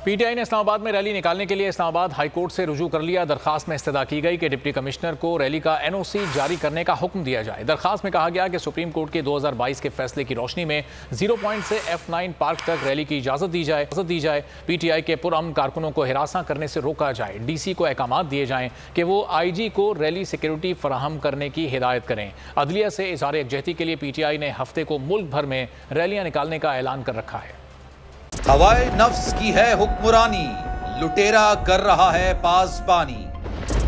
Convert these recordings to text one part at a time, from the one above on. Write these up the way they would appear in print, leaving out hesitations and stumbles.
P T I نے اسلام آباد میں ریلی نکالنے کے لیے اسلام آباد ہائی کورٹ سے رجوع کر لیا۔ درخواست میں استدعا کی گئی کہ ڈپٹی کمشنر کو ریلی کا NOC جاری کرنے کا حکم دیا جائے۔ درخواست میں کہا گیا کہ سپریم کورٹ کے 2022 کے فیصلے کی روشنی میں 0 پوائنٹ سے F9 پارک تک ریلی کی اجازت دی جائے۔ پی ٹی آئی کے پرامن کارکنوں کو ہراساں کرنے سے روکا جائے۔ DC کو احکامات دیے جائیں کہ وہ IG کو ریلی سیکیورٹی فراہم کرنے کی ہدایت کریں۔ عدلیہ سے اظہار یکجہتی کے لیے PTI نے ہفتے کو ملک بھر میں ریلیاں نکالنے کا اعلان کر رکھا ہے۔ ہوائے نفس کی ہے حکمرانی، لٹیرا کر رہا ہے پاسبانی۔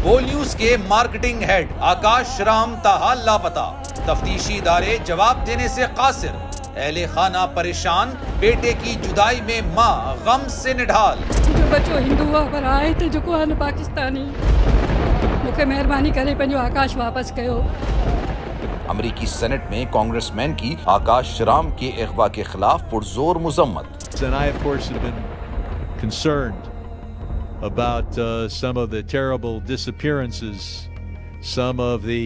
بول نیوز کے مارکیٹنگ ہیڈ آکاش رام تاحال لاپتہ، تفتیشی ادارے جواب دینے سے قاصر۔ اہل خانہ پریشان، بیٹے کی جدائی میں ماں غم سے نڈھال۔ جو بچو ہندو پر آئے تھے جو کو پاکستانی مکھے مہربانی کرے پنجو آکاش واپس کیو۔ امریکی سینٹ میں کانگریس مین کی آکاش رام کے اغوا کے خلاف پرزور مذمت۔ And I, of course, have been concerned about some of the terrible disappearances, some of the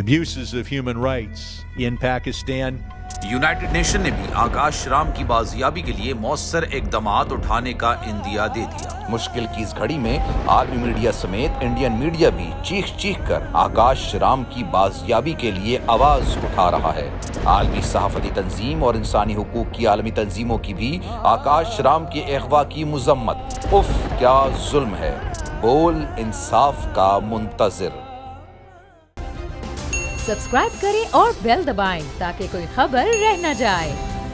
abuses of human rights in Pakistan. United nation نے بھی آکاش رام کی بازیابی کے لیے مؤثر اقدامات اٹھانے کا عندیہ دے دیا۔ مشکل کی اس گھڑی میں عالمی میڈیا سمیت انڈین میڈیا بھی چیخ کر آکاش رام کی بازیابی کے لیے آواز اٹھا رہا ہے۔ عالمی صحافتی تنظیم اور انسانی حقوق کی عالمی تنظیموں کی بھی آکاش رام کے اغوا کی مذمت۔ اف کیا ظلم ہے، بول انصاف کا منتظر۔ سبسکرائب کریں اور بیل دبائیں تاکہ کوئی خبر رہ نہ جائے۔